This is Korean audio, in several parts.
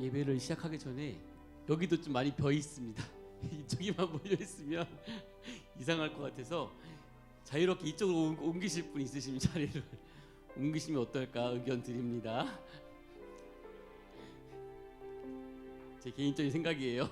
예배를 시작하기 전에 여기도 좀 많이 벼 있습니다. 이쪽에만 몰려 있으면 이상할 것 같아서 자유롭게 이쪽으로 옮기실 분 있으시면 자리를 옮기시면 어떨까 의견 드립니다. 제 개인적인 생각이에요.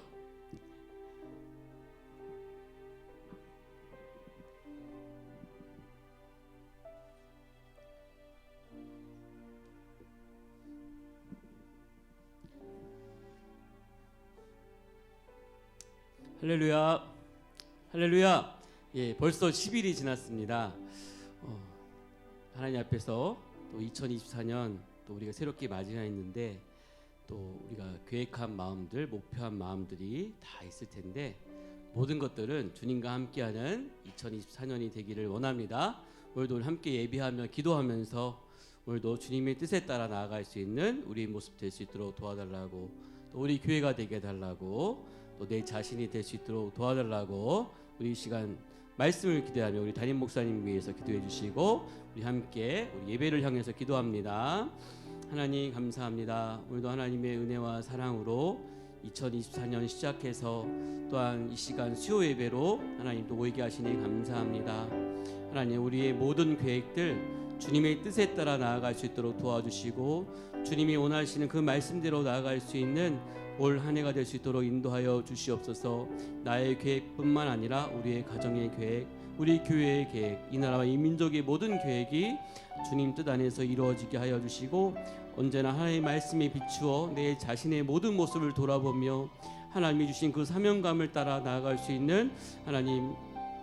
할렐루야, 할렐루야. 예, 벌써 10일이 지났습니다. 하나님 앞에서 또 2024년 또 우리가 새롭게 맞이했는데 또 우리가 계획한 마음들, 목표한 마음들이 다 있을 텐데 모든 것들은 주님과 함께하는 2024년이 되기를 원합니다. 오늘도 함께 예배하며 기도하면서 오늘도 주님의 뜻에 따라 나아갈 수 있는 우리의 모습 될 수 있도록 도와달라고, 또 우리 교회가 되게 해달라고, 또 내 자신이 될 수 있도록 도와달라고 우리 이 시간 말씀을 기대하며 우리 담임 목사님 위해서 기도해 주시고 우리 함께 우리 예배를 향해서 기도합니다. 하나님 감사합니다. 오늘도 하나님의 은혜와 사랑으로 2024년 시작해서 또한 이 시간 수요 예배로 하나님 또 모이게 하시니 감사합니다. 하나님 우리의 모든 계획들 주님의 뜻에 따라 나아갈 수 있도록 도와주시고 주님이 원하시는 그 말씀대로 나아갈 수 있는 올 한 해가 될 수 있도록 인도하여 주시옵소서. 나의 계획뿐만 아니라 우리의 가정의 계획, 우리 교회의 계획, 이 나라와 이 민족의 모든 계획이 주님 뜻 안에서 이루어지게 하여 주시고 언제나 하나님의 말씀에 비추어 내 자신의 모든 모습을 돌아보며 하나님이 주신 그 사명감을 따라 나아갈 수 있는 하나님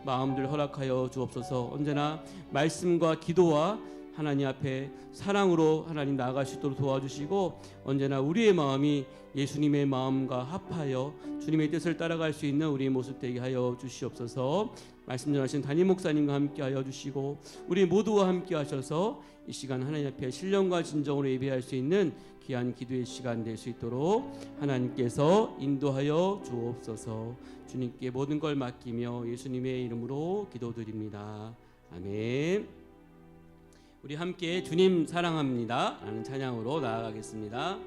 마음들 허락하여 주옵소서. 언제나 말씀과 기도와 하나님 앞에 사랑으로 하나님 나아갈 수 있도록 도와주시고 언제나 우리의 마음이 예수님의 마음과 합하여 주님의 뜻을 따라갈 수 있는 우리의 모습 되게 하여 주시옵소서. 말씀 전하신 담임 목사님과 함께 하여 주시고 우리 모두와 함께 하셔서 이 시간 하나님 앞에 신령과 진정으로 예배할 수 있는 귀한 기도의 시간 될 수 있도록 하나님께서 인도하여 주옵소서. 주님께 모든 걸 맡기며 예수님의 이름으로 기도드립니다. 아멘. 우리 함께 주님 사랑합니다 라는 찬양으로 나아가겠습니다.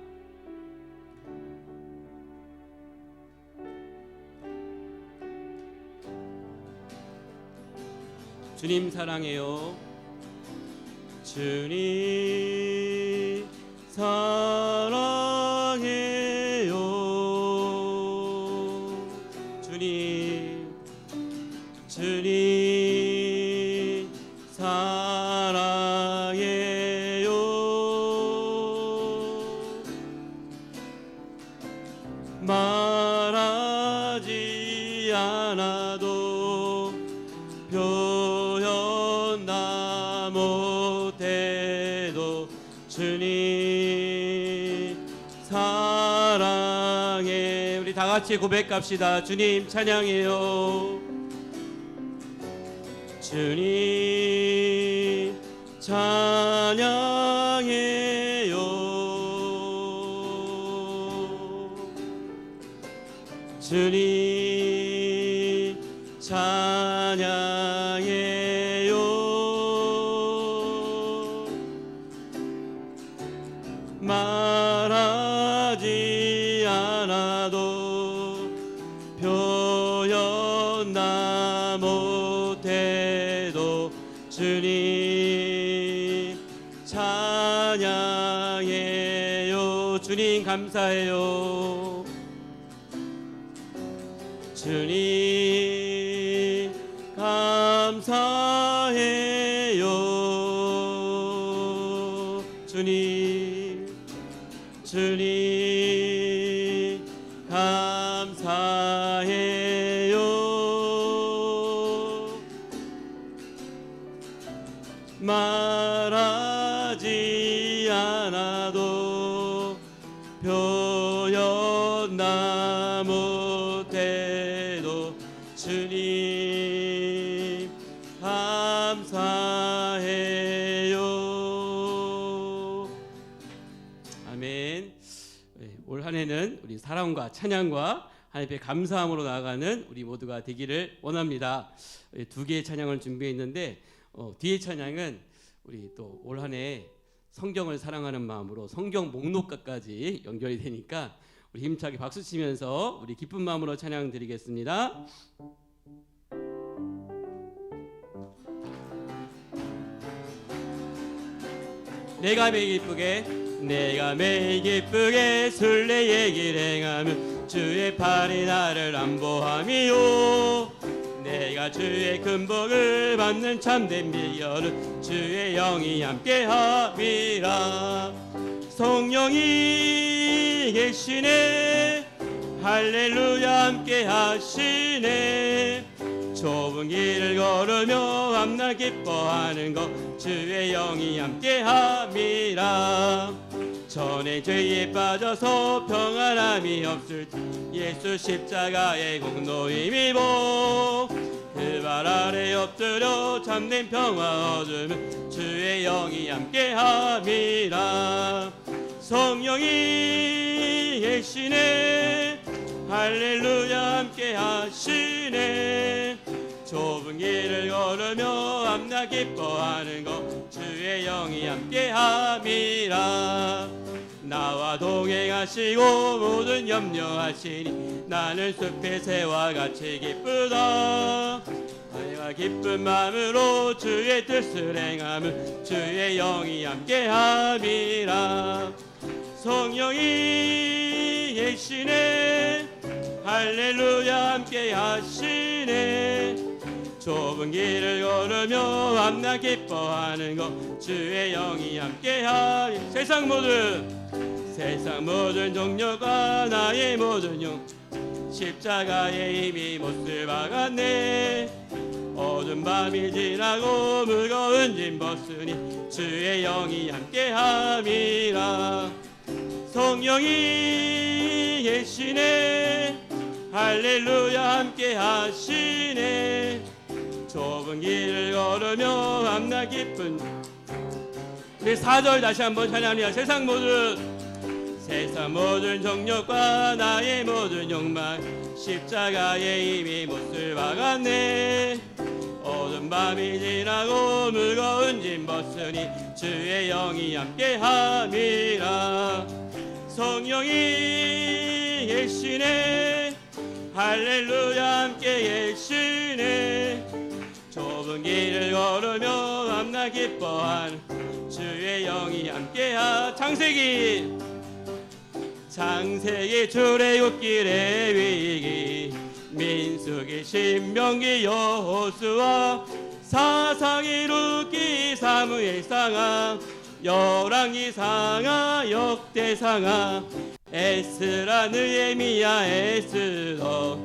주님 사랑해요. 주님 사랑해요. 주님 사랑해요. 말하지 않아도 표현 다 못해도 주님 사랑해. 우리 다 같이 고백합시다. 주님 찬양해요. 주님 찬양해요. 주님 찬양해요. 말하지 않아도 표현 다 못해도 주님 찬양해요. 주님 감사해요. 주님 감사해요. 주님 감사해요. 말하지 않아도 표현 다 못해도 주님 감사해요. 아멘. 올 한 해는 우리 사랑과 찬양과 하나님 앞에 감사함으로 나아가는 우리 모두가 되기를 원합니다. 두 개의 찬양을 준비했는데 뒤의 찬양은 우리 또 올 한 해 성경을 사랑하는 마음으로 성경 목록과까지 연결이 되니까 우리 힘차게 박수 치면서 우리 기쁜 마음으로 찬양 드리겠습니다. 내가 매일 기쁘게 순례의 길 행하며 주의 팔이 나를 안보함이요. 내가 주의 큰 복을 받는 참된 비결은 주의 영이 함께함이라. 성령이 계시네, 할렐루야 함께하시네. 좁은 길을 걸으며 밤낮 기뻐하는 것 주의 영이 함께함이라. 전에 죄에 빠져서 평안함이 없을 때 예수 십자가의 공로 힘입어 그 발 아래 엎드려 참된 평화 얻으며 주의 영이 함께함이라. 성령이 계시네, 할렐루야 함께하시네. 좁은 길을 걸으며 밤낮 기뻐하는 것 주의 영이 함께함이라. 나와 동행하시고 모든 염려하시니 나는 숲의 새와 같이 기쁘다. 내가 기쁜 마음으로 주의 뜻을 행하며 주의 영이 함께함이라. 성령이 계시네, 할렐루야 함께하시네. 좁은 길을 걸으며 밤낮 기뻐하는 것 주의 영이 함께하니. 세상 모든 종려가 나의 모든 영 십자가에 이미 못을 박았네. 어두운 밤이 지나고 무거운 짐 벗으니 주의 영이 함께함이라. 성령이 계시네, 할렐루야 함께하시네. 좁은 길을 걸으며 밤낮 기쁜. 우리 4절 다시 한번 찬양합니다. 세상 모든 정욕과 나의 모든 욕망 십자가에 이미 못을 박았네. 어두운 밤이 지나고 무거운 짐 벗으니 주의 영이 함께함이라. 성령이 계시네, 할렐루야 함께 계시네. 좁은 길을 걸으며 밤낮 기뻐하는 주의 영이 함께하. 창세기 출애굽기 레위기 민수기 신명기 여호수아 사사기 룻기 사무엘상하 열왕기상하 역대상하 에스라 느헤미야 에스더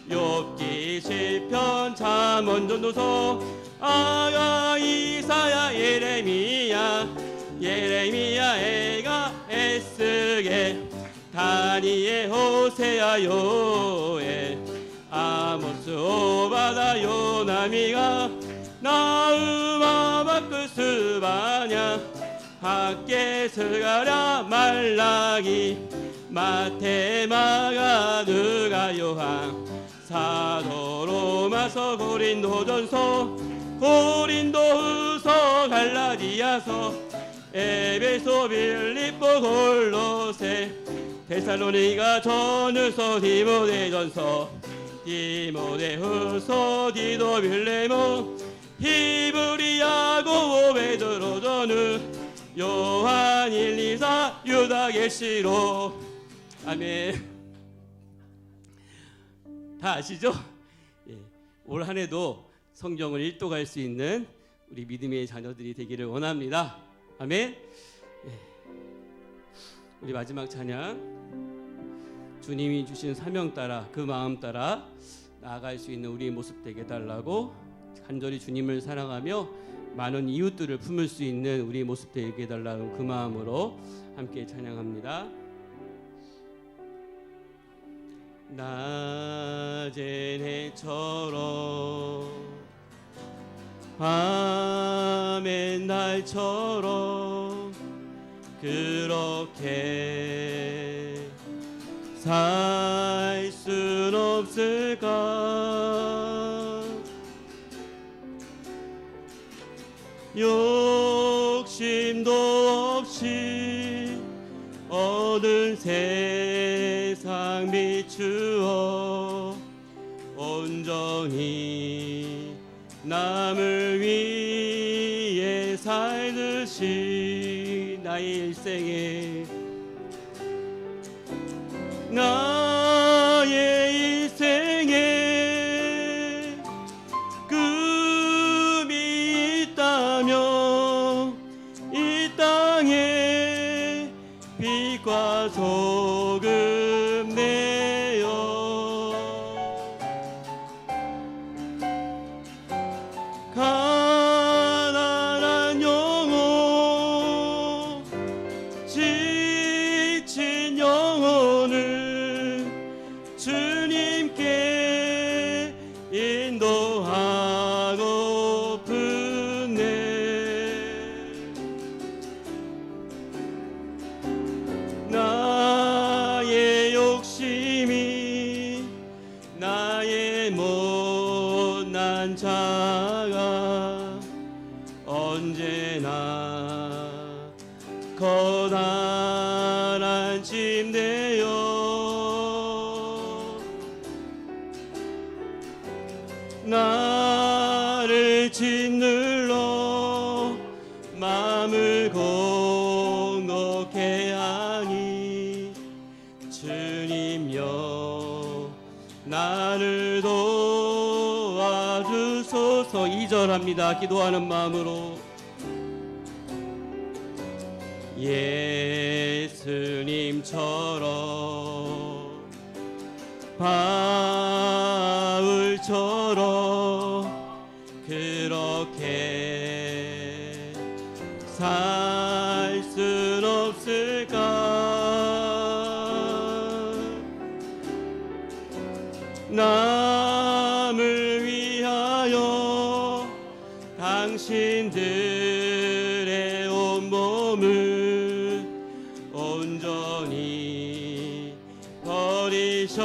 욥기 시편 잠언 전도서 아가 이사야 예레미야 에가 에스겔 다니엘 호세아 요엘 아모스 오바다 요나미가 나움 아바크 스바냐 학계 스가랴 말라기 마태 마가 누가 요한 사도 로마서 고린도전서 고린도후서 갈라디아서 에베소 빌립보 골로새 데살로니가 전후서 디모데전서 디모데후서 디도 빌레몬 히브리 야고보 베드로 전후 요한 1, 2, 4 유다 계시록. 아멘. 다 아시죠? 예. 올 한 해도 성경을 읽도갈 수 있는 우리 믿음의 자녀들이 되기를 원합니다. 아멘. 예. 우리 마지막 찬양, 주님이 주신 사명 따라 그 마음 따라 나아갈 수 있는 우리의 모습 되게 해달라고 간절히 주님을 사랑하며 많은 이웃들을 품을 수 있는 우리의 모습 되게 해달라는 그 마음으로 함께 찬양합니다. 낮엔 해처럼 밤엔 날처럼 그렇게 살 순 없을까. 욕심도 없이 얻은 세상 세상 비추어 온전히 남을 위해 살듯이 나의 일생에 꿈이 있다면 이 땅에 빛과 소금 내어 가난한 영혼 지친 영혼을 주님께 인도하고픈 나의 욕심이 나의 못난 자가 언제나 거단한 침대여 나를 짓눌러 마음을 공곡해 하니 주님여 나를 도와주소서. 2절합니다. 기도하는 마음으로 예수님처럼 바울처럼 그렇게 살 순 없을까? 남을 위하여 당신들의 온몸을 온전히 버리셨던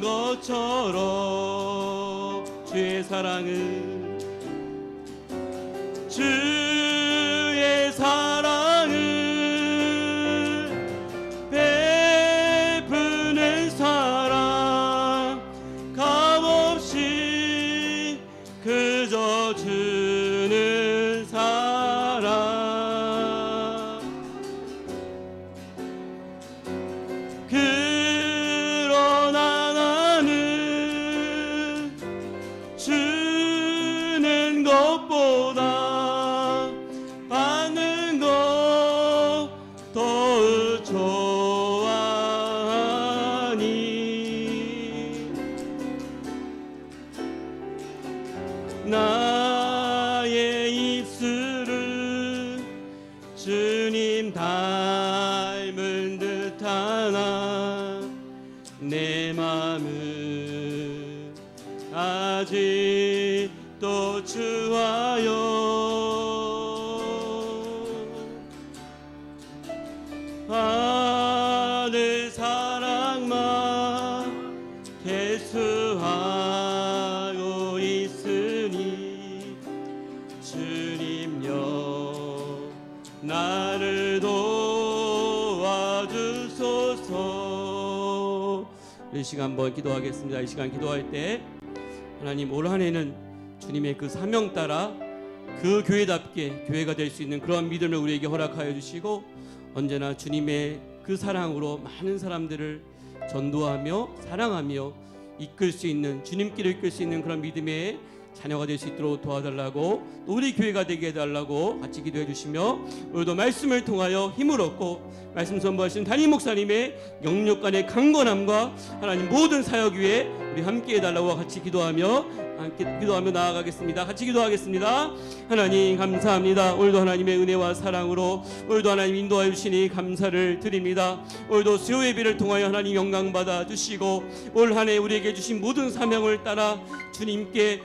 것처럼 주의 사랑을 베푸는 사랑 값없이 그저 주는 사랑 그러나 나는 주는 것보다 받는 것 더욱 좋아하니 나의 입술은 주님 닮은 듯하나 내 맘은 아직도 추하여 하늘 사랑만 계수하고 있으니 주님여 나를 도와주소서. 이 시간 한번 기도하겠습니다. 이 시간 기도할 때 하나님 올 한 해는 주님의 그 사명 따라 그 교회답게 교회가 될 수 있는 그런 믿음을 우리에게 허락하여 주시고 언제나 주님의 그 사랑으로 많은 사람들을 전도하며 사랑하며 이끌 수 있는 주님께로 이끌 수 있는 그런 믿음의 자녀가 될 수 있도록 도와달라고 또 우리 교회가 되게 해달라고 같이 기도해 주시며 오늘도 말씀을 통하여 힘을 얻고 말씀 선포하시는 담임 목사님의 영육간의 강건함과 하나님 모든 사역 위에 우리 함께 해달라고 같이 기도하며 나아가겠습니다. 같이 기도하겠습니다. 하나님 감사합니다. 오늘도 하나님의 은혜와 사랑으로 오늘도 하나님 인도하여 주시니 감사를 드립니다. 오늘도 수요 예배를 통하여 하나님 영광 받아 주시고 올 한 해 우리에게 주신 모든 사명을 따라 주님께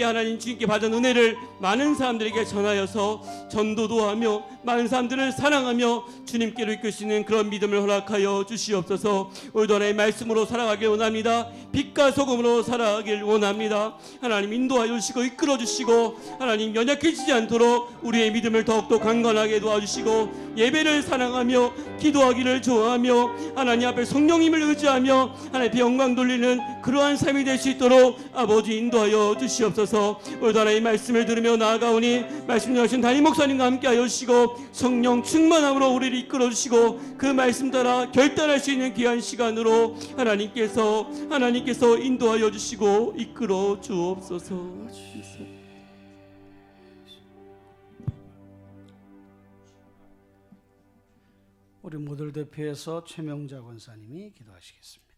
하나님 주님께 받은 은혜를 많은 사람들에게 전하여서 전도도 하며 많은 사람들을 사랑하며 주님께로 이끌 수 있는 그런 믿음을 허락하여 주시옵소서. 오늘도 하나님 말씀으로 살아가길 원합니다. 빛과 빛과 소금으로 살아가길 원합니다. 하나님 인도하여 주시고 이끌어 주시고 하나님 연약해지지 않도록 우리의 믿음을 더욱더 강건하게 도와주시고 예배를 사랑하며 기도하기를 좋아하며 하나님 앞에 성령님을 의지하며 하나님 앞에 영광 돌리는 그러한 삶이 될 수 있도록 아버지 인도하여 주시옵소서. 오늘도 하나님의 말씀을 들으며 나아가오니 말씀 전하신 담임 목사님과 함께하여 주시고 성령 충만함으로 우리를 이끌어 주시고 그 말씀 따라 결단할 수 있는 귀한 시간으로 하나님께서 인도하여 주시고 이끌어 주옵소서. 우리 모두를 대표해서 최명자 권사님이 기도하시겠습니다.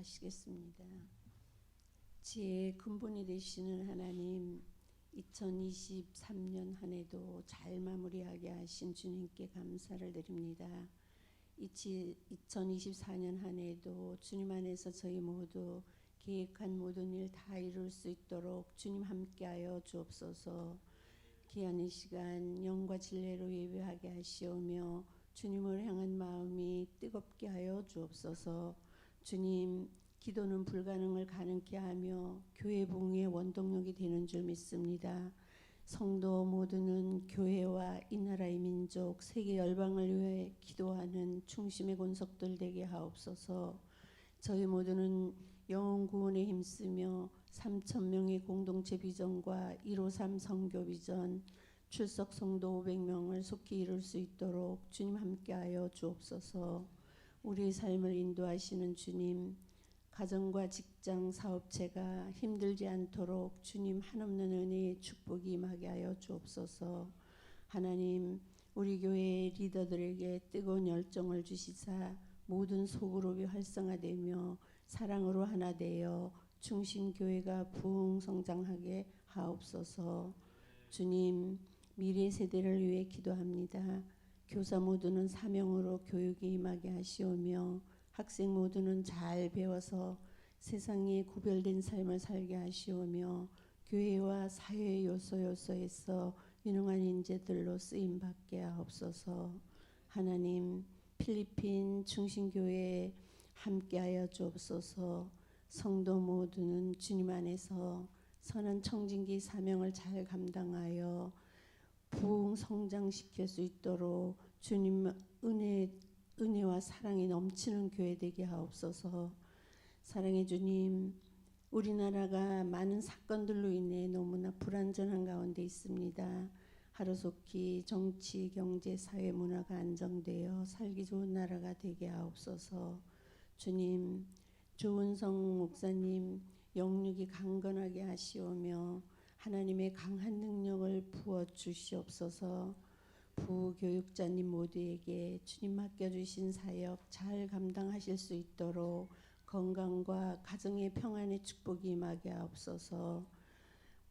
기도하시겠습니다. 지혜의 근본이 되시는 하나님, 2023년 한 해도 잘 마무리하게 하신 주님께 감사를 드립니다. 2024년 한 해도 주님 안에서 저희 모두 계획한 모든 일 다 이룰 수 있도록 주님 함께하여 주옵소서. 귀한 이 시간 영과 진리로 예배하게 하시오며 주님을 향한 마음이 뜨겁게 하여 주옵소서. 주님, 기도는 불가능을 가능케 하며 교회 봉의 원동력이 되는 줄 믿습니다. 성도 모두는 교회와 이 나라의 민족, 세계 열방을 위해 기도하는 중심의 권속들 되게 하옵소서. 저희 모두는 영혼 구원에 힘쓰며 3,000명의 공동체 비전과 153 선교 비전, 출석 성도 500명을 속히 이룰 수 있도록 주님 함께하여 주옵소서. 우리의 삶을 인도하시는 주님, 가정과 직장, 사업체가 힘들지 않도록 주님 한없는 은혜의 축복이 임하게 하여 주옵소서. 하나님, 우리 교회의 리더들에게 뜨거운 열정을 주시사 모든 소그룹이 활성화되며 사랑으로 하나 되어 중심교회가 부흥성장하게 하옵소서. 주님, 미래 세대를 위해 기도합니다. 교사 모두는 사명으로 교육에 임하게 하시오며 학생 모두는 잘 배워서 세상에 구별된 삶을 살게 하시오며 교회와 사회 요소에서 유능한 인재들로 쓰임받게 하옵소서. 하나님, 필리핀 중심교회에 함께하여 주옵소서. 성도 모두는 주님 안에서 선한 청진기 사명을 잘 감당하여 부흥 성장시킬 수 있도록 주님 은혜와 사랑이 넘치는 교회 되게 하옵소서. 사랑의 주님, 우리나라가 많은 사건들로 인해 너무나 불안전한 가운데 있습니다. 하루속히 정치, 경제, 사회, 문화가 안정되어 살기 좋은 나라가 되게 하옵소서. 주님, 조은성 목사님 영육이 강건하게 하시오며 하나님의 강한 능력을 부어 주시옵소서. 부교육자님 모두에게 주님 맡겨주신 사역 잘 감당하실 수 있도록 건강과 가정의 평안의 축복이 임하게 하옵소서.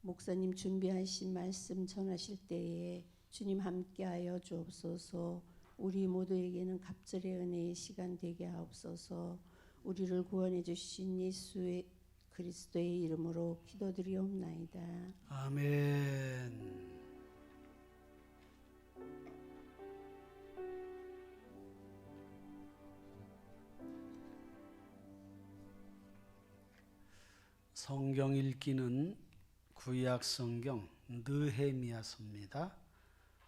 목사님 준비하신 말씀 전하실 때에 주님 함께하여 주옵소서. 우리 모두에게는 갑절의 은혜의 시간 되게 하옵소서. 우리를 구원해 주신 예수의 그리스도의 이름으로 기도드리옵나이다. 아멘. 성경 읽기는 구약 성경 느헤미야서입니다.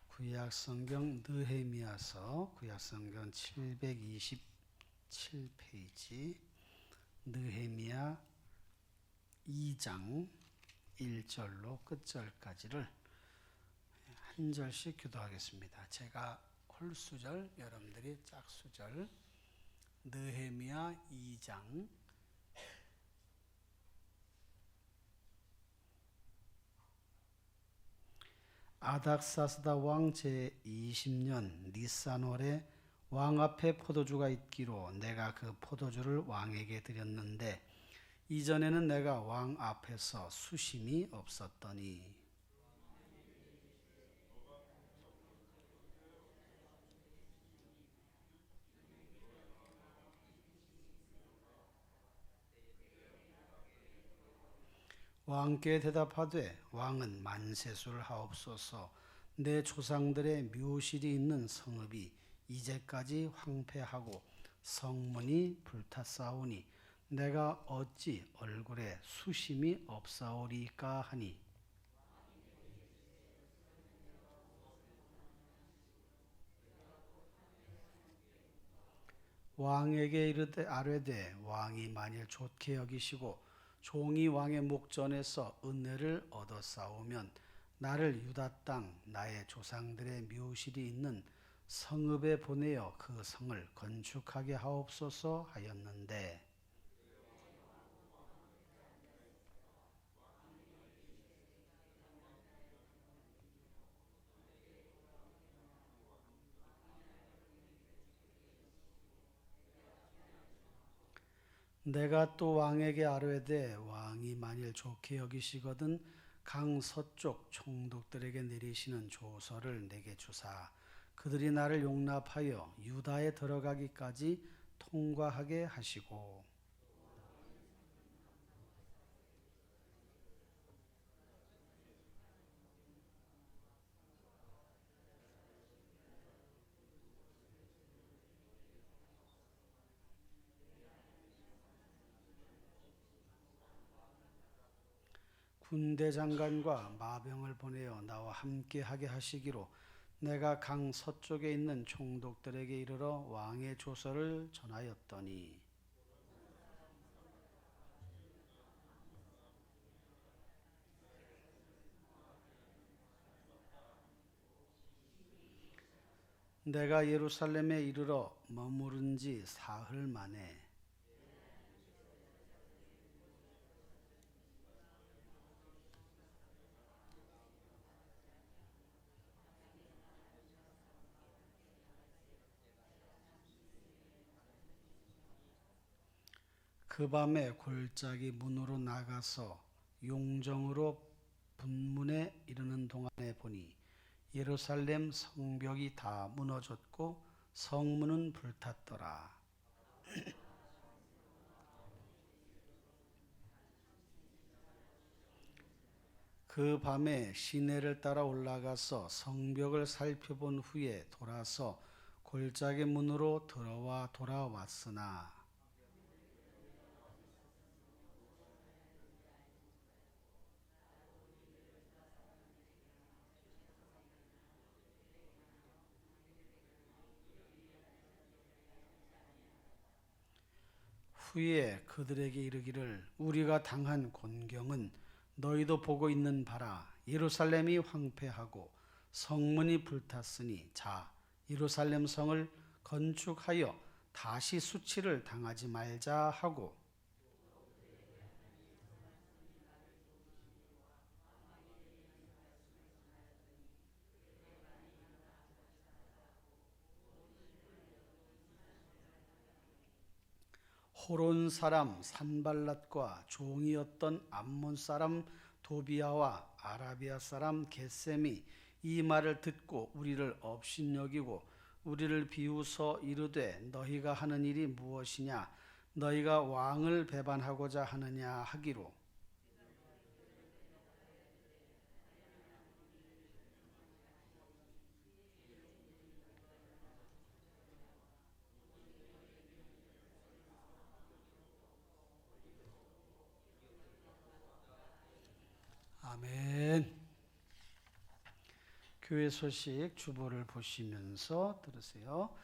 구약 성경 느헤미야서 구약 성경 727페이지 느헤미야 2장 1절로 끝절까지를 한 절씩 기도하겠습니다. 제가 홀수절, 여러분들이 짝수절. 느헤미야 2장 아닥사스다 왕 제20년 니산월에 왕 앞에 포도주가 있기로 내가 그 포도주를 왕에게 드렸는데 이전에는 내가 왕 앞에서 수심이 없었더니 왕께 대답하되 왕은 만세술 하옵소서. 내 조상들의 묘실이 있는 성읍이 이제까지 황폐하고 성문이 불탔사오니 내가 어찌 얼굴에 수심이 없사오리까 하니 왕에게 이르되 아뢰되 왕이 만일 좋게 여기시고 종이 왕의 목전에서 은혜를 얻어싸우면 나를 유다 땅 나의 조상들의 묘실이 있는 성읍에 보내어 그 성을 건축하게 하옵소서 하였는데 내가 또 왕에게 아뢰되 왕이 만일 좋게 여기시거든 강 서쪽 총독들에게 내리시는 조서를 내게 주사 그들이 나를 용납하여 유다에 들어가기까지 통과하게 하시고 군대 장관과 마병을 보내어 나와 함께 하게 하시기로 내가 강 서쪽에 있는 총독들에게 이르러 왕의 조서를 전하였더니 내가 예루살렘에 이르러 머무른 지 사흘 만에 그 밤에 골짜기 문으로 나가서 용정으로 분문에 이르는 동안에 보니 예루살렘 성벽이 다 무너졌고 성문은 불탔더라. 그 밤에 시내를 따라 올라가서 성벽을 살펴본 후에 돌아서 골짜기 문으로 들어와 돌아왔으나 후에 그들에게 이르기를 우리가 당한 곤경은 너희도 보고 있는 바라. 예루살렘이 황폐하고 성문이 불탔으니 자 예루살렘 성을 건축하여 다시 수치를 당하지 말자 하고 호론 사람 산발랏과 종이었던 암몬 사람 도비아와 아라비아 사람 겟셈이 이 말을 듣고 우리를 업신여기고 우리를 비웃어 이르되 너희가 하는 일이 무엇이냐 너희가 왕을 배반하고자 하느냐 하기로 아멘. 교회 소식 주보를 보시면서 들으세요.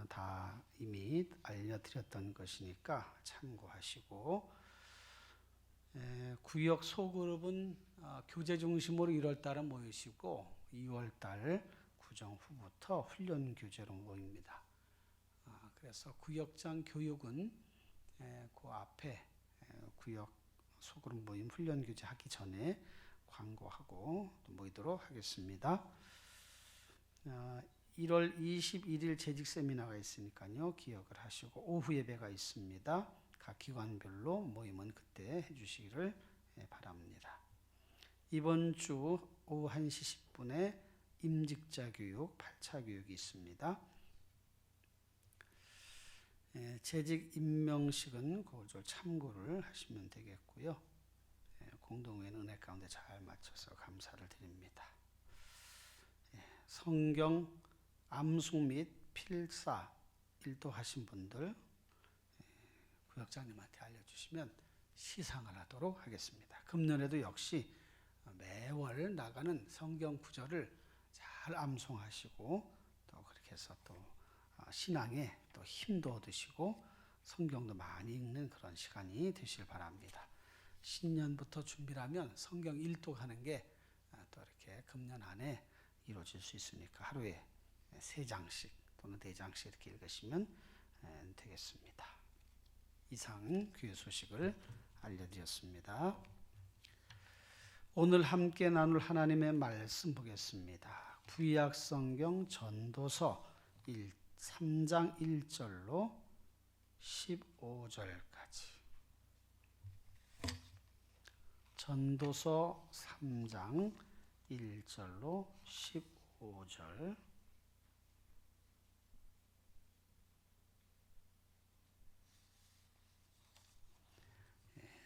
다 이미 알려드렸던 것이니까 참고하시고 구역 소그룹은 교제 중심으로 1월달은 모이시고 2월달 구정 후부터 훈련 교제로 모입니다. 그래서 구역장 교육은 그 앞에 구역 소그룹 모임 훈련 교제 하기 전에 광고하고 또 모이도록 하겠습니다. 1월 21일 재직 세미나가 있으니까요. 기억을 하시고 오후 예배가 있습니다. 각 기관별로 모임은 그때 해주시기를 바랍니다. 이번 주 오후 1시 10분에 임직자 교육, 8차 교육이 있습니다. 재직 임명식은 그걸 좀 참고를 하시면 되겠고요. 공동의는 은혜 가운데 잘 맞춰서 감사를 드립니다. 성경 암송 및 필사 일독하신 분들 구역장님한테 알려주시면 시상을 하도록 하겠습니다. 금년에도 역시 매월 나가는 성경 구절을 잘 암송하시고 또 그렇게 해서 또 신앙에 또 힘도 얻으시고 성경도 많이 읽는 그런 시간이 되실 바랍니다. 신년부터 준비를 하면 성경 일독하는 게 또 이렇게 금년 안에 이루어질 수 있으니까 하루에 3장씩 또는 4장씩 이렇게 읽으시면 되겠습니다. 이상 교회 소식을 알려드렸습니다. 오늘 함께 나눌 하나님의 말씀 보겠습니다. 구약 성경 전도서 3장 1절로 15절까지. 전도서 3장 1절로 15절.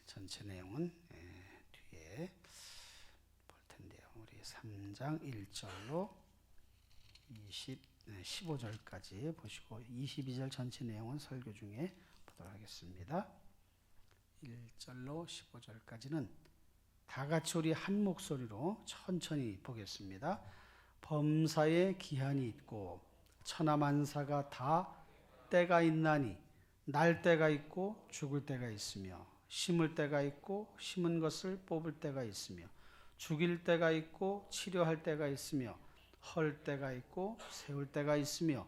전체 내용은 뒤에 볼 텐데요. 우리 3장 1절로 15절까지 보시고 22절 전체 내용은 설교 중에 보도록 하겠습니다. 1절로 15절까지는 다 같이 우리 한 목소리로 천천히 보겠습니다. 범사에 기한이 있고 천하만사가 다 때가 있나니 날 때가 있고 죽을 때가 있으며 심을 때가 있고 심은 것을 뽑을 때가 있으며 죽일 때가 있고 치료할 때가 있으며 헐 때가 있고 세울 때가 있으며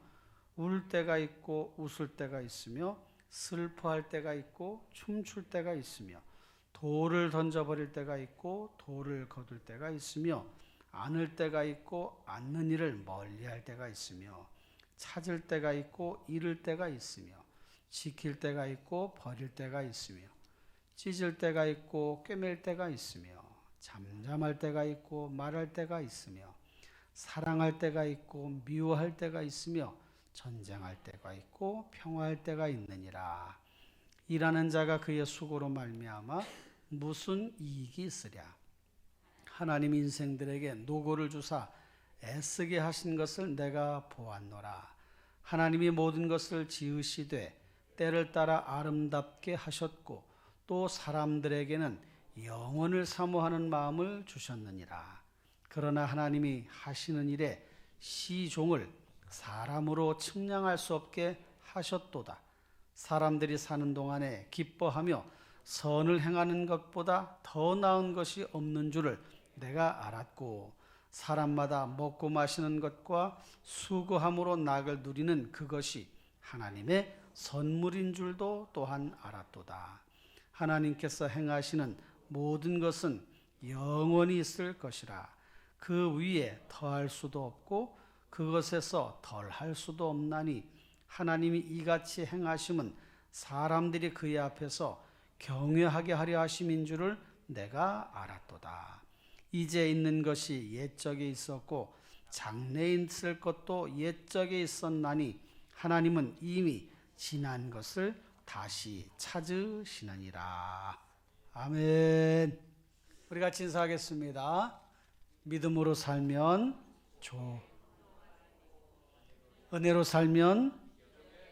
울 때가 있고 웃을 때가 있으며 슬퍼할 때가 있고 춤출 때가 있으며 돌을 던져버릴 때가 있고 돌을 거둘 때가 있으며 안을 때가 있고 않는 일을 멀리할 때가 있으며 찾을 때가 있고 잃을 때가 있으며 지킬 때가 있고 버릴 때가 있으며 찢을 때가 있고 꿰맬 때가 있으며 잠잠할 때가 있고 말할 때가 있으며 사랑할 때가 있고 미워할 때가 있으며 전쟁할 때가 있고 평화할 때가 있느니라. 일하는 자가 그의 수고로 말미암아 무슨 이익이 있으랴. 하나님 인생들에게 노고를 주사 애쓰게 하신 것을 내가 보았노라. 하나님이 모든 것을 지으시되 때를 따라 아름답게 하셨고 또 사람들에게는 영원을 사모하는 마음을 주셨느니라. 그러나 하나님이 하시는 일에 시종을 사람으로 측량할 수 없게 하셨도다. 사람들이 사는 동안에 기뻐하며 선을 행하는 것보다 더 나은 것이 없는 줄을 내가 알았고 사람마다 먹고 마시는 것과 수고함으로 낙을 누리는 그것이 하나님의 선물인 줄도 또한 알았도다. 하나님께서 행하시는 모든 것은 영원히 있을 것이라. 그 위에 더할 수도 없고 그것에서 덜할 수도 없나니 하나님이 이같이 행하심은 사람들이 그의 앞에서 경외하게 하려 하심인 줄을 내가 알았도다. 이제 있는 것이 옛적에 있었고 장래에 있을 것도 옛적에 있었나니 하나님은 이미 지난 것을 다시 찾으시느니라. 아멘. 우리 같이 인사하겠습니다. 믿음으로 살면 은혜로 살면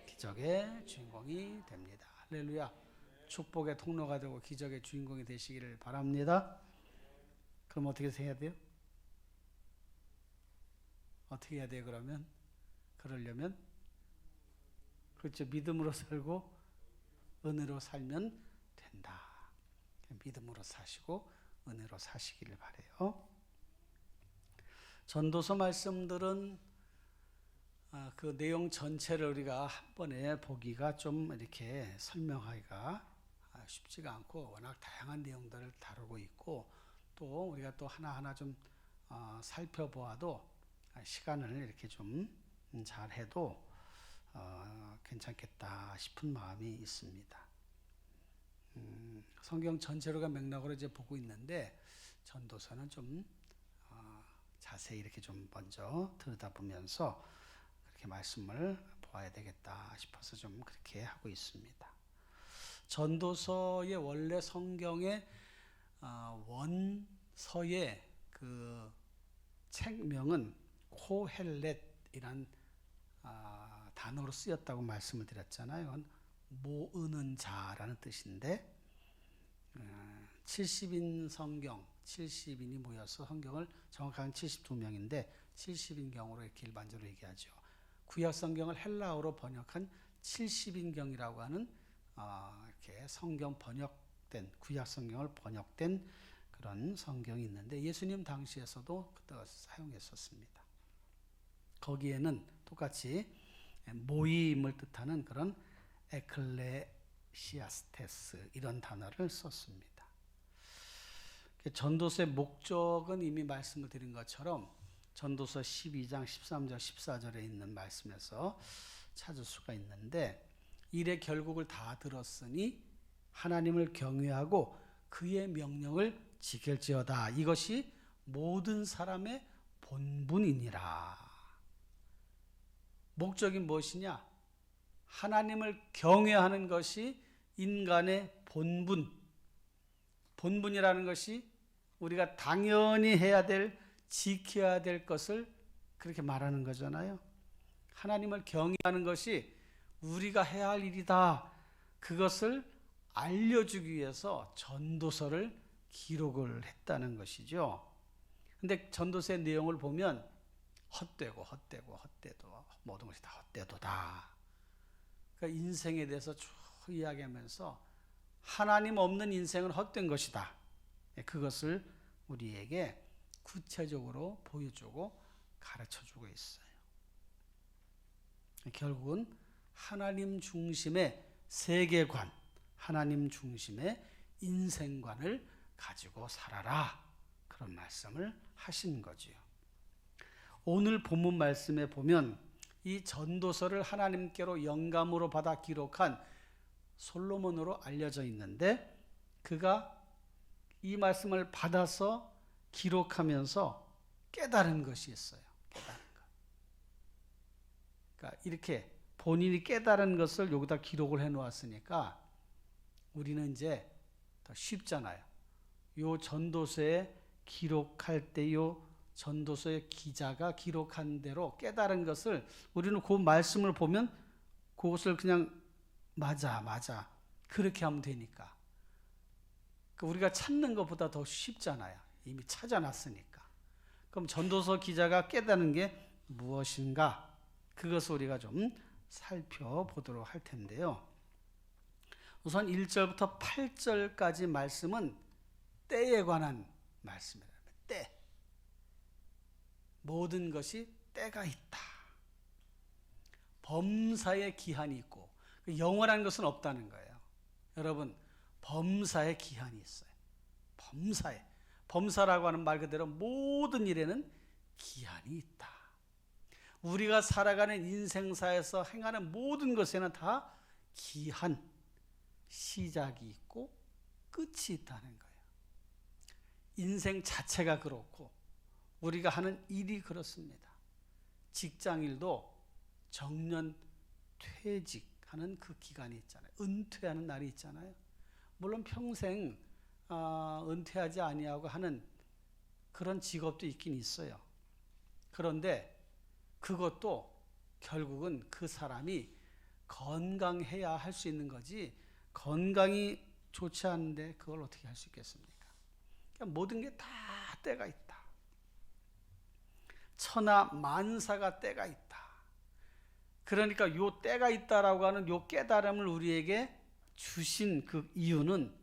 기적의 주인공이 됩니다. 할렐루야. 축복의 통로가 되고 기적의 주인공이 되시기를 바랍니다. 그럼 어떻게 해야 돼요? 어떻게 해야 돼요? 그러려면 그렇죠. 믿음으로 살고 은혜로 살면 된다. 믿음으로 사시고 은혜로 사시기를 바라요. 전도서 말씀들은 그 내용 전체를 우리가 한 번에 보기가 좀 이렇게 설명하기가 쉽지가 않고 워낙 다양한 내용들을 다루고 있고 또 우리가 또 하나하나 좀 살펴보아도 시간을 이렇게 좀 잘해도 괜찮겠다 싶은 마음이 있습니다. 성경 전체로가 맥락으로 이제 보고 있는데 전도서는 좀 자세히 이렇게 좀 먼저 들여다보면서 그렇게 말씀을 보아야 되겠다 싶어서 좀 그렇게 하고 있습니다. 전도서의 원래 성경의 원서의 그 책명은 코헬렛이란 단어로 쓰였다고 말씀을 드렸잖아요. 이건 모으는 자라는 뜻인데 70인 성경, 70인이 모여서 성경을 정확하게 72명인데 70인경으로 이렇게 일반적으로 얘기하죠. 구약 성경을 헬라어로 번역한 70인경이라고 하는 이렇게 성경 번역된 구약 성경을 번역된 그런 성경이 있는데 예수님 당시에서도 그때 사용했었습니다. 거기에는 똑같이 모임을 뜻하는 그런 에클레시아스테스 이런 단어를 썼습니다. 전도서의 목적은 이미 말씀을 드린 것처럼 전도서 12장 13절 14절에 있는 말씀에서 찾을 수가 있는데 일의 결국을 다 들었으니 하나님을 경외하고 그의 명령을 지킬지어다. 이것이 모든 사람의 본분이니라. 목적이 무엇이냐? 하나님을 경외하는 것이 인간의 본분이라는 것이 우리가 당연히 해야 될, 지켜야 될 것을 그렇게 말하는 거잖아요. 하나님을 경외하는 것이 우리가 해야 할 일이다. 그것을 알려주기 위해서 전도서를 기록을 했다는 것이죠. 근데 전도서의 내용을 보면 헛되고 모든 것이 다 헛되도다. 그러니까 인생에 대해서 쭉 이야기하면서 하나님 없는 인생은 헛된 것이다. 그것을 우리에게 구체적으로 보여주고 가르쳐주고 있어요. 결국은 하나님 중심의 세계관, 하나님 중심의 인생관을 가지고 살아라. 그런 말씀을 하신 거지요. 오늘 본문 말씀에 보면 이 전도서를 하나님께로 영감으로 받아 기록한 솔로몬으로 알려져 있는데 그가 이 말씀을 받아서 기록하면서 깨달은 것이 있어요. 깨달은 것. 그러니까 이렇게 본인이 깨달은 것을 여기다 기록을 해 놓았으니까 우리는 이제 더 쉽잖아요. 요 전도서에 기록할 때 요 전도서의 기자가 기록한 대로 깨달은 것을 우리는 그 말씀을 보면 그것을 그냥 맞아 그렇게 하면 되니까 우리가 찾는 것보다 더 쉽잖아요. 이미 찾아놨으니까. 그럼 전도서 기자가 깨닫는 게 무엇인가? 그것을 우리가 좀 살펴보도록 할 텐데요. 우선 1절부터 8절까지 말씀은 때에 관한 말씀이에요. 때. 모든 것이 때가 있다. 범사의 기한이 있고 영원한 것은 없다는 거예요. 여러분, 범사의 기한이 있어요. 범사라고 하는 말 그대로 모든 일에는 기한이 있다. 우리가 살아가는 인생사에서 행하는 모든 것에는 다 기한, 시작이 있고 끝이 있다는 거예요. 인생 자체가 그렇고 우리가 하는 일이 그렇습니다. 직장일도 정년 퇴직하는 그 기간이 있잖아요. 은퇴하는 날이 있잖아요. 물론 평생 은퇴하지 아니하고 하는 그런 직업도 있긴 있어요. 그런데 그것도 결국은 그 사람이 건강해야 할 수 있는 거지 건강이 좋지 않은데 그걸 어떻게 할 수 있겠습니까? 그러니까 모든 게 다 때가 있다. 천하 만사가 때가 있다. 그러니까 요 때가 있다라고 하는 요 깨달음을 우리에게 주신 그 이유는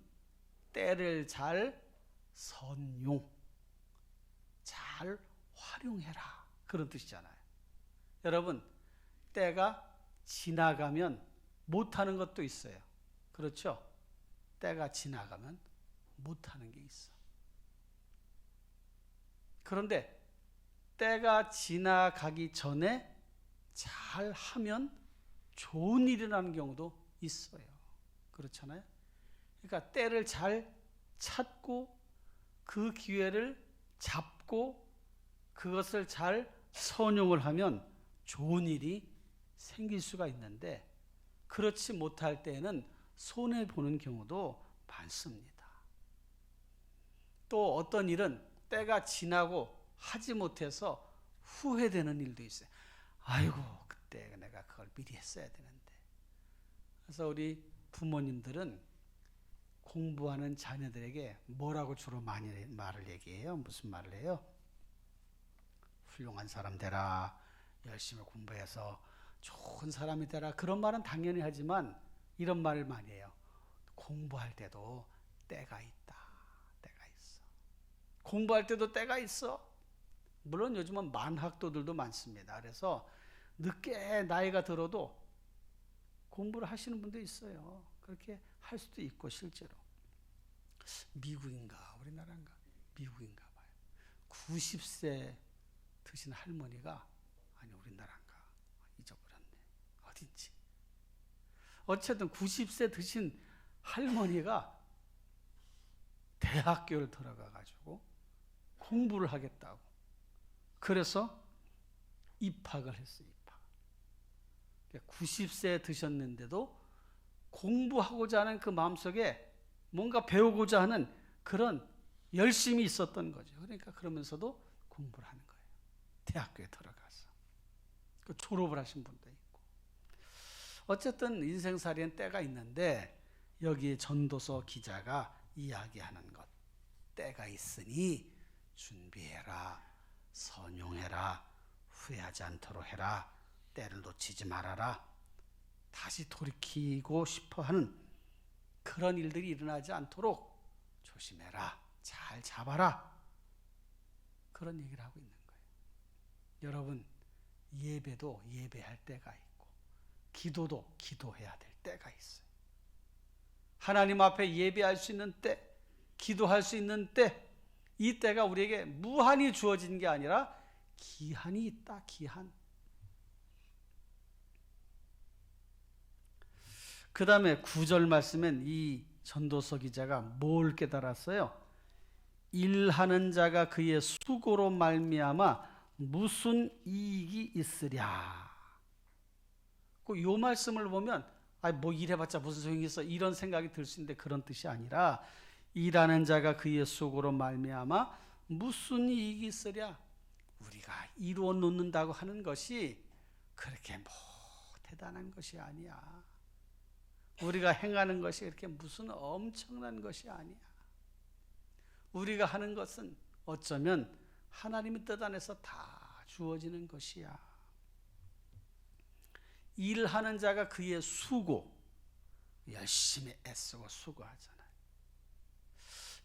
때를 잘 선용, 잘 활용해라. 그런 뜻이잖아요. 여러분, 때가 지나가면 못하는 것도 있어요. 그렇죠? 때가 지나가면 못하는 게 있어. 그런데 때가 지나가기 전에 잘 하면 좋은 일이 나는 경우도 있어요. 그렇잖아요? 그러니까 때를 잘 찾고 그 기회를 잡고 그것을 잘 선용을 하면 좋은 일이 생길 수가 있는데 그렇지 못할 때에는 손해보는 경우도 많습니다. 또 어떤 일은 때가 지나고 하지 못해서 후회되는 일도 있어요. 아이고, 그때 내가 그걸 미리 했어야 되는데. 그래서 우리 부모님들은 공부하는 자녀들에게 뭐라고 주로 많이 말을 얘기해요? 무슨 말을 해요? 훌륭한 사람 되라, 열심히 공부해서 좋은 사람이 되라. 그런 말은 당연히 하지만 이런 말을 많이 해요. 공부할 때도 때가 있다. 때가 있어. 공부할 때도 때가 있어. 물론 요즘은 만학도들도 많습니다. 그래서 늦게 나이가 들어도 공부를 하시는 분도 있어요. 그렇게 할 수도 있고 실제로. 미국인가 우리나라인가? 미국인가 봐요. 90세 드신 할머니가, 아니 우리나라인가 잊어버렸네. 어딘지. 어쨌든 90세 드신 할머니가 대학교를 들어가 가지고 공부를 하겠다고. 그래서 입학을 했어요. 입학. 90세 드셨는데도 공부하고자 하는 그 마음속에 뭔가 배우고자 하는 그런 열심이 있었던 거죠. 그러니까 그러면서도 공부를 하는 거예요. 대학교에 들어가서. 그 졸업을 하신 분도 있고. 어쨌든 인생살이엔 때가 있는데 여기에 전도서 기자가 이야기하는 것. 때가 있으니 준비해라. 선용해라. 후회하지 않도록 해라. 때를 놓치지 말아라. 다시 돌이키고 싶어하는 그런 일들이 일어나지 않도록 조심해라. 잘 잡아라. 그런 얘기를 하고 있는 거예요. 여러분, 예배도 예배할 때가 있고 기도도 기도해야 될 때가 있어요. 하나님 앞에 예배할 수 있는 때, 기도할 수 있는 때, 이 때가 우리에게 무한히 주어진 게 아니라 기한이 있다. 기한. 그 다음에 9절 말씀엔 이 전도서 기자가 뭘 깨달았어요? 일하는 자가 그의 수고로 말미암아 무슨 이익이 있으랴. 그 요 말씀을 보면 뭐 일해봤자 무슨 소용이 있어 이런 생각이 들 수 있는데 그런 뜻이 아니라 일하는 자가 그의 수고로 말미암아 무슨 이익이 있으랴. 우리가 이루어 놓는다고 하는 것이 그렇게 뭐 대단한 것이 아니야. 우리가 행하는 것이 그렇게 무슨 엄청난 것이 아니야. 우리가 하는 것은 어쩌면 하나님의 뜻 안에서 다 주어지는 것이야. 일하는 자가 그의 수고, 열심히 애쓰고 수고하잖아요.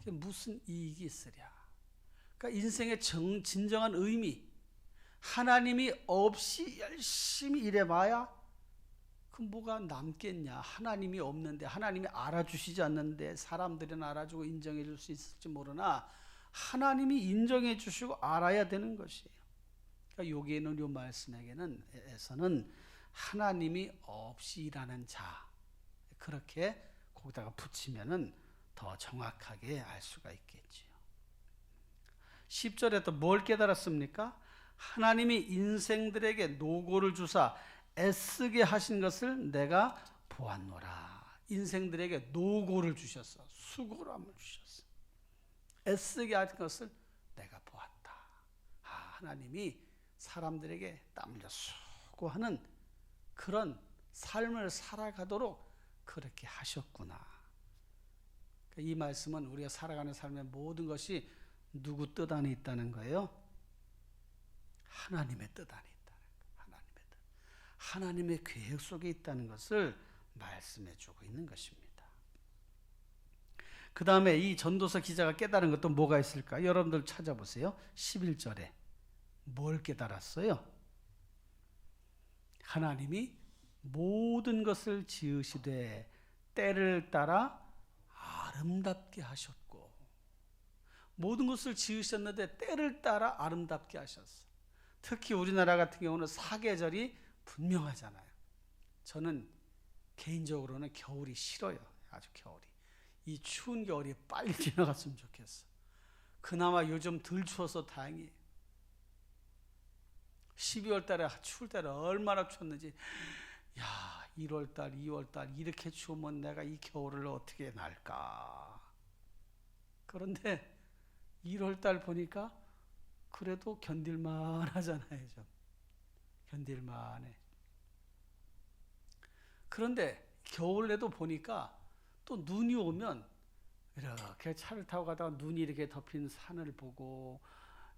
무슨 이익이 있으랴. 그러니까 인생의 진정한 의미, 하나님이 없이 열심히 일해봐야 그 뭐가 남겠냐. 하나님이 없는데, 하나님이 알아주시지 않는데 사람들은 알아주고 인정해 줄 수 있을지 모르나 하나님이 인정해 주시고 알아야 되는 것이에요. 그러니까 여기에는 이 말씀에서는 하나님이 없이 일하는 자, 그렇게 거기다가 붙이면은 더 정확하게 알 수가 있겠지요. 10절에 또 뭘 깨달았습니까? 하나님이 인생들에게 노고를 주사 애쓰게 하신 것을 내가 보았노라. 인생들에게 노고를 주셨어. 수고함을 주셨어. 애쓰게 하신 것을 내가 보았다. 하나님이 사람들에게 땀 흘려 수고하는 그런 삶을 살아가도록 그렇게 하셨구나. 이 말씀은 우리가 살아가는 삶의 모든 것이 누구 뜻 안에 있다는 거예요? 하나님의 뜻 안에 있다는 거예요. 하나님의 뜻. 하나님의 계획 속에 있다는 것을 말씀해 주고 있는 것입니다. 그 다음에 이 전도서 기자가 깨달은 것도 뭐가 있을까? 여러분들 찾아보세요. 11절에 뭘 깨달았어요? 하나님이 모든 것을 지으시되 때를 따라 아름답게 하셨고, 모든 것을 지으셨는데 때를 따라 아름답게 하셨어. 특히 우리나라 같은 경우는 사계절이 분명하잖아요. 저는 개인적으로는 겨울이 싫어요. 아주 겨울이. 이 추운 겨울이 빨리 지나갔으면 좋겠어. 그나마 요즘 덜 추워서 다행이에요. 12월 달에 추울 때는 얼마나 추웠는지. 야, 1월 달, 2월 달 이렇게 추우면 내가 이 겨울을 어떻게 날까. 그런데 1월 달 보니까 그래도 견딜만 하잖아요. 좀 견딜만해. 그런데 겨울에도 보니까 또 눈이 오면 이렇게 차를 타고 가다가 눈이 이렇게 덮인 산을 보고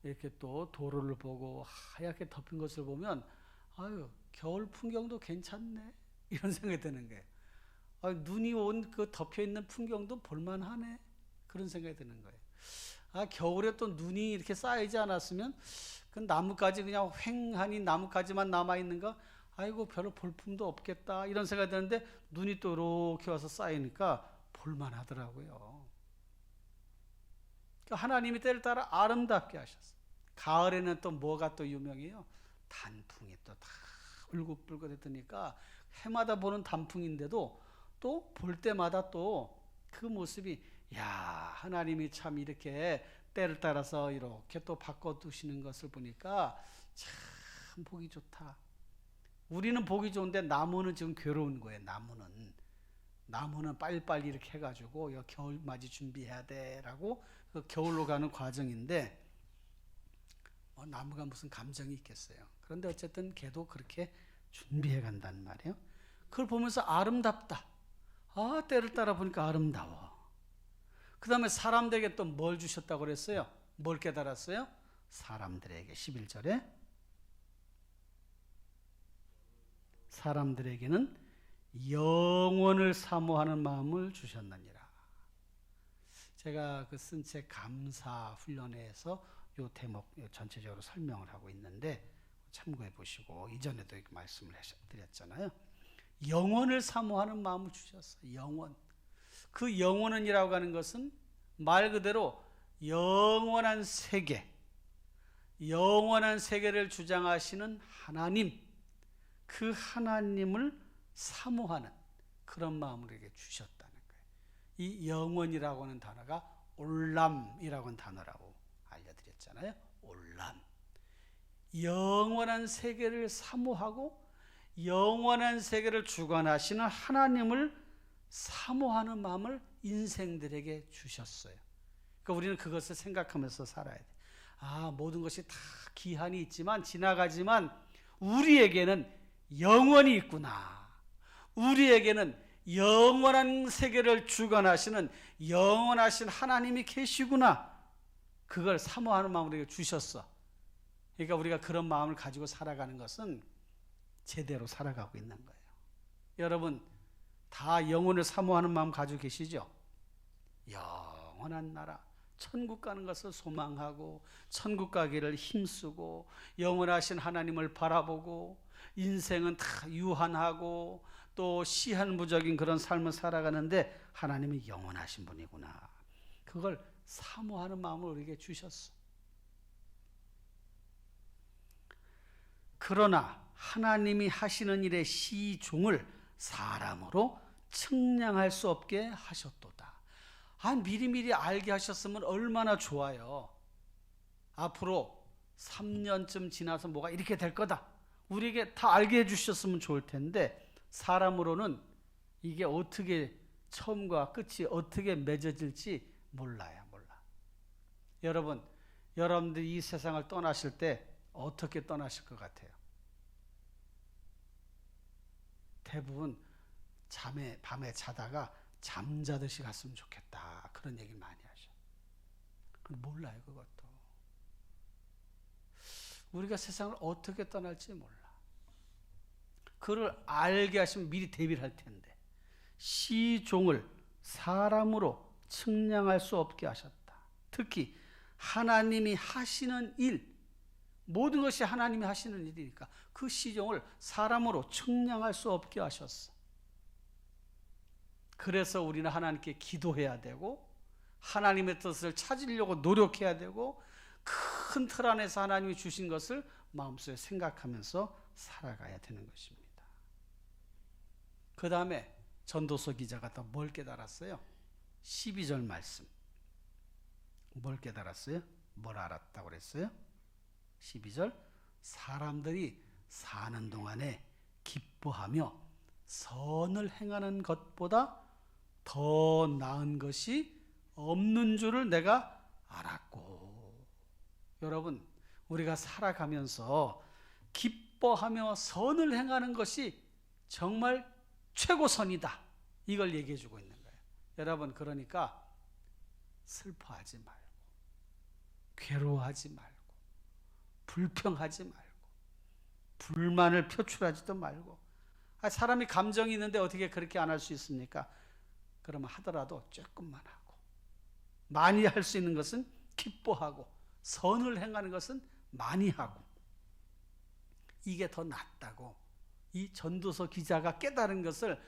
이렇게 또 도로를 보고 하얗게 덮인 것을 보면 아유, 겨울 풍경도 괜찮네 이런 생각이 드는 거예요. 눈이 온 그 덮여 있는 풍경도 볼만하네 그런 생각이 드는 거예요. 겨울에 또 눈이 이렇게 쌓이지 않았으면 그 나뭇가지 그냥 휑하니 나뭇가지만 남아 있는가? 아이고 별로 볼품도 없겠다 이런 생각이 드는데 눈이 또 이렇게 와서 쌓이니까 볼만하더라고요. 하나님이 때를 따라 아름답게 하셨어요. 가을에는 또 뭐가 또 유명해요? 단풍이 또 다 울긋불긋했으니까 해마다 보는 단풍인데도 또 볼 때마다 또 그 모습이 야 하나님이 참 이렇게 때를 따라서 이렇게 또 바꿔두시는 것을 보니까 참 보기 좋다. 우리는 보기 좋은데 나무는 지금 괴로운 거예요. 나무는 빨리빨리 이렇게 해가지고 겨울 맞이 준비해야 돼라고 그 겨울로 가는 과정인데 나무가 무슨 감정이 있겠어요. 그런데 어쨌든 걔도 그렇게 준비해 간단 말이에요. 그걸 보면서 아름답다. 때를 따라 보니까 아름다워. 그 다음에 사람들에게 또 뭘 주셨다고 그랬어요? 뭘 깨달았어요? 사람들에게 11절에 사람들에게는 영원을 사모하는 마음을 주셨느니라. 제가 그 쓴 책 감사 훈련회에서 요 대목 전체적으로 설명을 하고 있는데 참고해 보시고 이전에도 이렇게 말씀을 드렸잖아요. 영원을 사모하는 마음을 주셨어요. 영원. 그 영원은이라고 하는 것은 말 그대로 영원한 세계, 영원한 세계를 주장하시는 하나님, 그 하나님을 사모하는 그런 마음을 이렇게 주셨다는 거예요. 이 영원이라고 하는 단어가 올람이라고 하는 단어라고 알려드렸잖아요. 올람. 영원한 세계를 사모하고 영원한 세계를 주관하시는 하나님을 사모하는 마음을 인생들에게 주셨어요. 그러니까 우리는 그것을 생각하면서 살아야 돼. 모든 것이 다 기한이 있지만 지나가지만 우리에게는 영원이 있구나. 우리에게는 영원한 세계를 주관하시는 영원하신 하나님이 계시구나. 그걸 사모하는 마음으로 주셨어. 그러니까 우리가 그런 마음을 가지고 살아가는 것은 제대로 살아가고 있는 거예요. 여러분 다 영혼을 사모하는 마음 가지고 계시죠? 영원한 나라, 천국 가는 것을 소망하고 천국 가기를 힘쓰고 영원하신 하나님을 바라보고 인생은 다 유한하고 또 시한부적인 그런 삶을 살아가는데 하나님은 영원하신 분이구나. 그걸 사모하는 마음을 우리에게 주셨어. 그러나 하나님이 하시는 일의 시종을 사람으로 측량할 수 없게 하셨도다. 미리미리 알게 하셨으면 얼마나 좋아요. 앞으로 3년쯤 지나서 뭐가 이렇게 될 거다. 우리에게 다 알게 해주셨으면 좋을 텐데 사람으로는 이게 어떻게 처음과 끝이 어떻게 맺어질지 몰라요. 몰라. 여러분들이 이 세상을 떠나실 때 어떻게 떠나실 것 같아요? 대부분 밤에 자다가 잠자듯이 갔으면 좋겠다. 그런 얘기를 많이 하셔. 몰라요, 그것도. 우리가 세상을 어떻게 떠날지 몰라. 그를 알게 하시면 미리 대비를 할 텐데. 시종을 사람으로 측량할 수 없게 하셨다. 특히 하나님이 하시는 일, 모든 것이 하나님이 하시는 일이니까 그 시종을 사람으로 측량할 수 없게 하셨어. 그래서 우리는 하나님께 기도해야 되고 하나님의 뜻을 찾으려고 노력해야 되고 큰 틀 안에서 하나님이 주신 것을 마음속에 생각하면서 살아가야 되는 것입니다. 그 다음에 전도서 기자가 또 뭘 깨달았어요? 12절 말씀. 뭘 깨달았어요? 뭘 알았다고 그랬어요? 12절 사람들이 사는 동안에 기뻐하며 선을 행하는 것보다 더 나은 것이 없는 줄을 내가 알았고 여러분, 우리가 살아가면서 기뻐하며 선을 행하는 것이 정말 최고선이다. 이걸 얘기해 주고 있는 거예요. 여러분, 그러니까 슬퍼하지 말고, 괴로워하지 말고, 불평하지 말고, 불만을 표출하지도 말고. 사람이 감정이 있는데 어떻게 그렇게 안 할 수 있습니까? 그러면 하더라도 조금만 하고, 많이 할 수 있는 것은 기뻐하고, 선을 행하는 것은 많이 하고, 이게 더 낫다고 이 전도서 기자가 깨달은 것을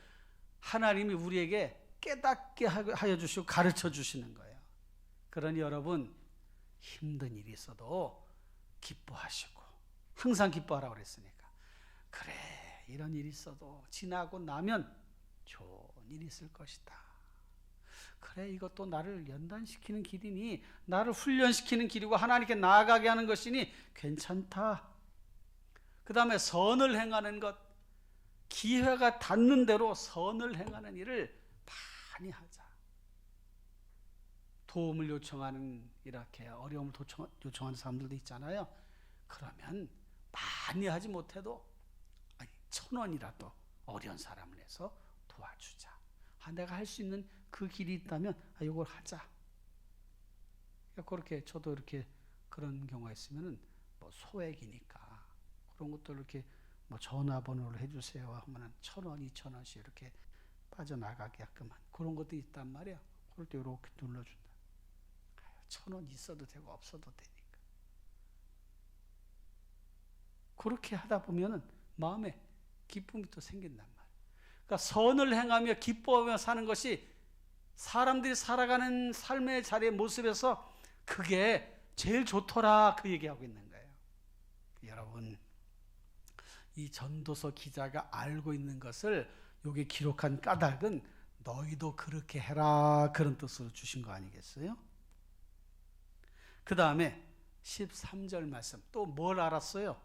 하나님이 우리에게 깨닫게 하여 주시고 가르쳐 주시는 거예요. 그러니 여러분, 힘든 일이 있어도 기뻐하시고, 항상 기뻐하라고 그랬으니까, 그래, 이런 일이 있어도 지나고 나면 좋은 일이 있을 것이다. 그래, 이것도 나를 연단시키는 길이니, 나를 훈련시키는 길이고 하나님께 나아가게 하는 것이니 괜찮다. 그 다음에 선을 행하는 것, 기회가 닿는 대로 선을 행하는 일을 많이 하자. 도움을 요청하는, 이렇게 어려움을 요청하는 사람들도 있잖아요. 그러면 많이 하지 못해도 1,000원이라도 어려운 사람을 해서 도와주자. 내가 할 수 있는 그 길이 있다면 이걸 하자. 그렇게 저도 이렇게 그런 경우가 있으면은 뭐 소액이니까 그런 것도 이렇게 뭐 전화번호를 해주세요 하면은 1,000원, 2,000원씩 이렇게 빠져나가게끔 그런 것도 있단 말이야. 그럴 때 이렇게 눌러준다. 1,000원 있어도 되고 없어도 되니까. 그렇게 하다 보면은 마음에 기쁨이 또 생긴단 말이야. 그러니까 선을 행하며 기뻐하며 사는 것이 사람들이 살아가는 삶의 자리의 모습에서 그게 제일 좋더라, 그 얘기하고 있는 거예요. 여러분, 이 전도서 기자가 알고 있는 것을 여기 기록한 까닭은 너희도 그렇게 해라, 그런 뜻으로 주신 거 아니겠어요? 그 다음에 13절 말씀, 또 뭘 알았어요?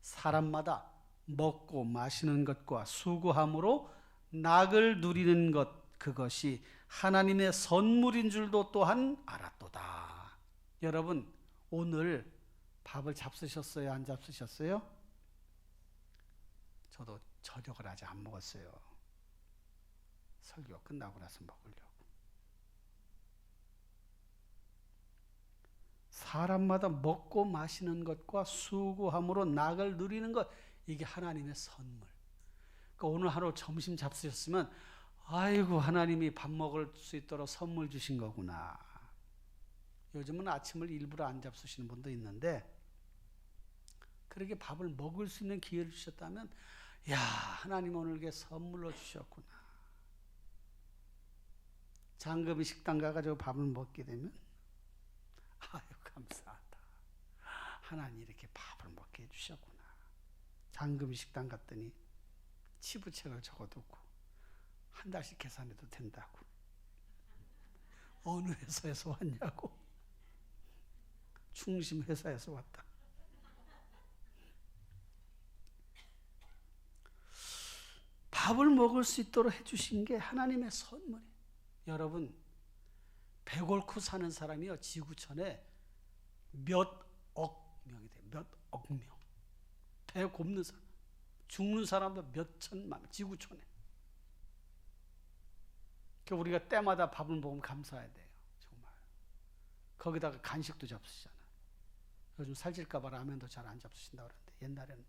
사람마다 먹고 마시는 것과 수고함으로 낙을 누리는 것, 그것이 하나님의 선물인 줄도 또한 알았도다. 여러분, 오늘 밥을 잡수셨어요? 안 잡수셨어요? 저도 저녁을 아직 안 먹었어요. 설교 끝나고 나서 먹으려고. 사람마다 먹고 마시는 것과 수고함으로 낙을 누리는 것, 이게 하나님의 선물. 그러니까 오늘 하루 점심 잡수셨으면 아이고, 하나님이 밥 먹을 수 있도록 선물 주신 거구나. 요즘은 아침을 일부러 안 잡수시는 분도 있는데, 그렇게 밥을 먹을 수 있는 기회를 주셨다면, 야, 하나님 오늘 이게 선물로 주셨구나. 장금이 식당 가가지고 밥을 먹게 되면, 아유, 감사하다. 하나님 이렇게 밥을 먹게 해주셨구나. 장금이 식당 갔더니 치부책을 적어두고 한 달씩 계산해도 된다고. 어느 회사에서 왔냐고. 중심 회사에서 왔다. 밥을 먹을 수 있도록 해주신 게 하나님의 선물이에요. 여러분, 배골고 사는 사람이요, 지구촌에 몇 억 명이 돼요. 몇 억 명. 배 곱는 사람, 죽는 사람도 몇 천만 명, 지구촌에. 그러니까 우리가 때마다 밥을 먹으면 감사해야 돼요. 정말. 거기다가 간식도 잡수시잖아요. 요즘 살찔까 봐 라면도 잘 안 잡수신다고 그러는데, 옛날에는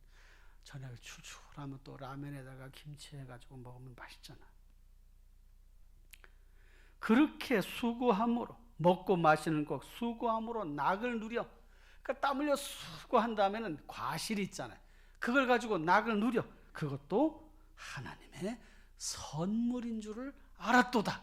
저녁에 출출하면 또 라면에다가 김치 해가지고 먹으면 맛있잖아. 그렇게 수고함으로, 먹고 마시는 것, 수고함으로 낙을 누려. 그러니까 땀 흘려 수고한 다음에는 과실이 있잖아요. 그걸 가지고 낙을 누려. 그것도 하나님의 선물인 줄을 알았도다.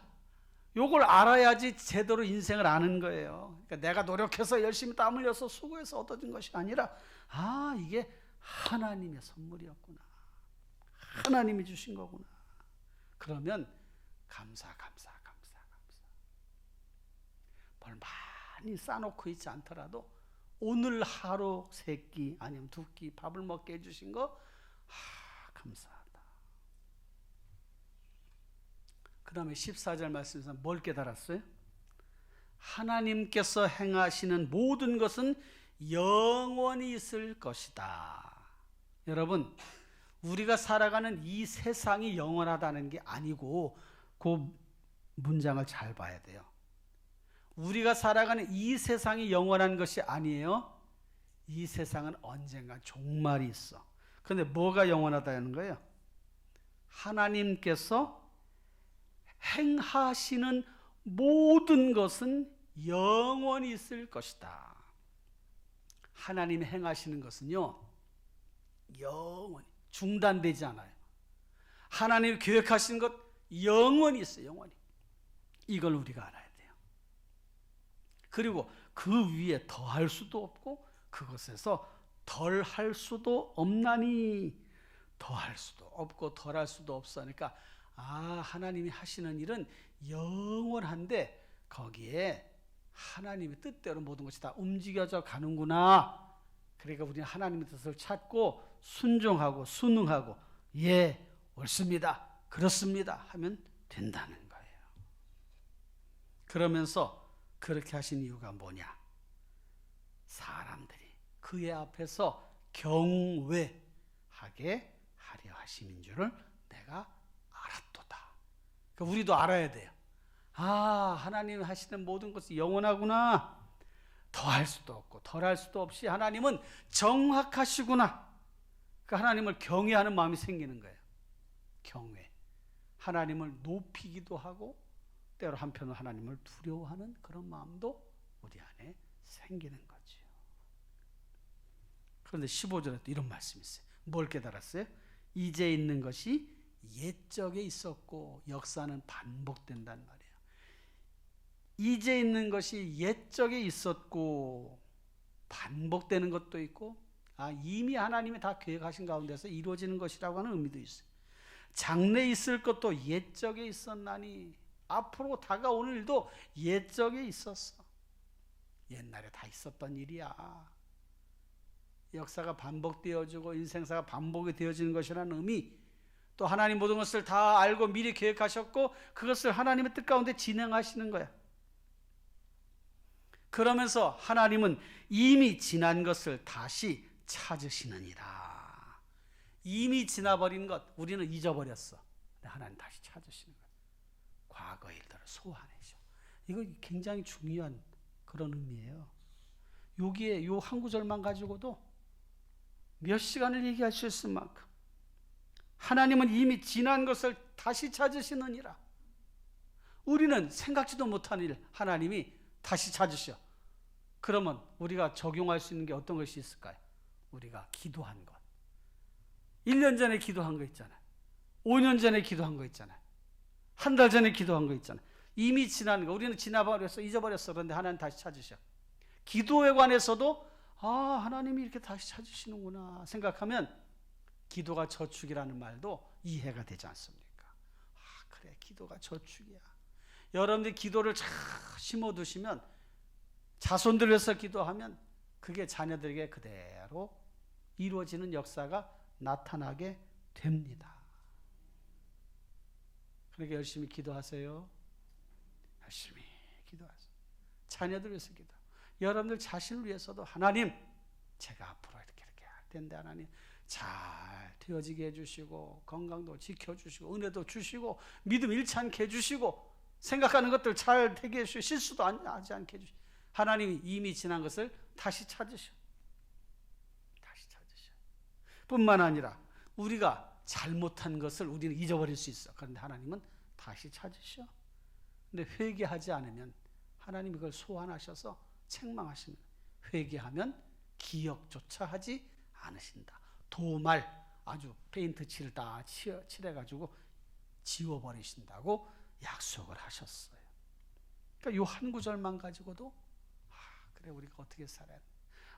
요걸 알아야지 제대로 인생을 아는 거예요. 그러니까 내가 노력해서 열심히 땀 흘려서 수고해서 얻어진 것이 아니라, 아, 이게 하나님의 선물이었구나. 하나님이 주신 거구나. 그러면 감사. 뭘 많이 싸놓고 있지 않더라도 오늘 하루 3끼 아니면 2끼 밥을 먹게 해주신 거, 감사하다. 그 다음에 14절 말씀에서 뭘 깨달았어요? 하나님께서 행하시는 모든 것은 영원히 있을 것이다. 여러분, 우리가 살아가는 이 세상이 영원하다는 게 아니고 그 문장을 잘 봐야 돼요. 우리가 살아가는 이 세상이 영원한 것이 아니에요. 이 세상은 언젠가 종말이 있어. 그런데 뭐가 영원하다는 거예요? 하나님께서 행하시는 모든 것은 영원히 있을 것이다. 하나님이 행하시는 것은요, 영원히 중단되지 않아요. 하나님이 계획하신 것 영원히 있어요. 영원히. 이걸 우리가 알아야 돼요. 그리고 그 위에 더할 수도 없고 그것에서 덜할 수도 없나니, 더할 수도 없고 덜할 수도 없으니까 하나님이 하시는 일은 영원한데 거기에 하나님의 뜻대로 모든 것이 다 움직여져 가는구나. 그러니까 우리는 하나님의 뜻을 찾고 순종하고 순응하고 예, 옳습니다, 그렇습니다 하면 된다는 거예요. 그러면서 그렇게 하신 이유가 뭐냐? 사람들이 그의 앞에서 경외하게 하려 하심인 줄을 내가 알았도다. 그러니까 우리도 알아야 돼요. 하나님 하시는 모든 것이 영원하구나. 더할 수도 없고 덜할 수도 없이 하나님은 정확하시구나. 그 하나님을 경외하는 마음이 생기는 거예요. 경외. 하나님을 높이기도 하고 때로 한편으로 하나님을 두려워하는 그런 마음도 우리 안에 생기는 거죠. 그런데 15절에 또 이런 말씀이 있어요. 뭘 깨달았어요? 이제 있는 것이 옛적에 있었고 역사는 반복된단 말이에요. 이제 있는 것이 옛적에 있었고 반복되는 것도 있고 이미 하나님이 다 계획하신 가운데서 이루어지는 것이라고 하는 의미도 있어요. 장래 있을 것도 옛적에 있었나니 앞으로 다가오는 일도 옛적에 있었어. 옛날에 다 있었던 일이야. 역사가 반복되어지고 인생사가 반복이 되어지는 것이라는 의미, 또 하나님 모든 것을 다 알고 미리 계획하셨고 그것을 하나님의 뜻 가운데 진행하시는 거야. 그러면서 하나님은 이미 지난 것을 다시 찾으시느니라. 이미 지나버린 것 우리는 잊어버렸어. 근데 하나님 다시 찾으시는 거야. 과거 일들을 소환해줘. 이거 굉장히 중요한 그런 의미예요. 여기에 요 한 구절만 가지고도 몇 시간을 얘기할 수 있을 만큼 하나님은 이미 지난 것을 다시 찾으시느니라. 우리는 생각지도 못한 일 하나님이 다시 찾으셔. 그러면 우리가 적용할 수 있는 게 어떤 것이 있을까요? 우리가 기도한 것. 1년 전에 기도한 거 있잖아요. 5년 전에 기도한 거 있잖아요. 한 달 전에 기도한 거 있잖아요. 이미 지난 거. 우리는 지나버렸어. 잊어버렸어. 그런데 하나님 다시 찾으셔. 기도에 관해서도 하나님이 이렇게 다시 찾으시는구나 생각하면 기도가 저축이라는 말도 이해가 되지 않습니까? 그래, 기도가 저축이야. 여러분들이 기도를 잘 심어두시면, 자손들 위해서 기도하면 그게 자녀들에게 그대로 이루어지는 역사가 나타나게 됩니다. 그러니까 열심히 기도하세요. 열심히 기도하세요. 자녀들 위해서 기도. 여러분들 자신을 위해서도 하나님, 제가 앞으로 이렇게 할 텐데 하나님 잘 되어지게 해주시고 건강도 지켜주시고 은혜도 주시고 믿음 잃지 해주시고 생각하는 것들 잘 되게 해주시고 실수도 하지 않게 해주시고 하나님이 이미 지난 것을 다시 찾으셔. 뿐만 아니라 우리가 잘못한 것을 우리는 잊어버릴 수 있어. 그런데 하나님은 다시 찾으셔. 근데 회개하지 않으면 하나님이 그걸 소환하셔서 책망하십니다. 회개하면 기억조차 하지 않으신다. 도말 아주 페인트 칠을 다 칠해가지고 지워버리신다고 약속을 하셨어요. 그러니까 이 한 구절만 가지고도 그래, 우리가 어떻게 살아야 돼?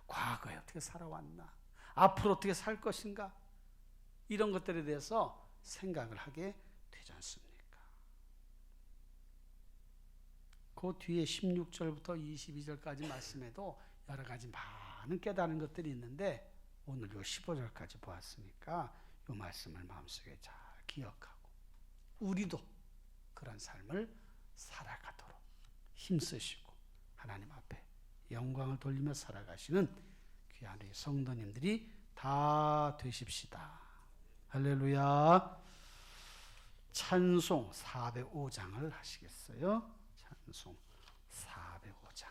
과거에 어떻게 살아왔나? 앞으로 어떻게 살 것인가? 이런 것들에 대해서 생각을 하게 되지 않습니까? 그 뒤에 16절부터 22절까지 말씀에도 여러 가지 많은 깨달은 것들이 있는데 오늘 요 15절까지 보았으니까 이 말씀을 마음속에 잘 기억하고 우리도 그런 삶을 살아가도록 힘쓰시고 하나님 앞에 영광을 돌리며 살아가시는 귀한 우리 성도님들이 다 되십시다. 할렐루야. 찬송 405장을 하시겠어요? 찬송 405장.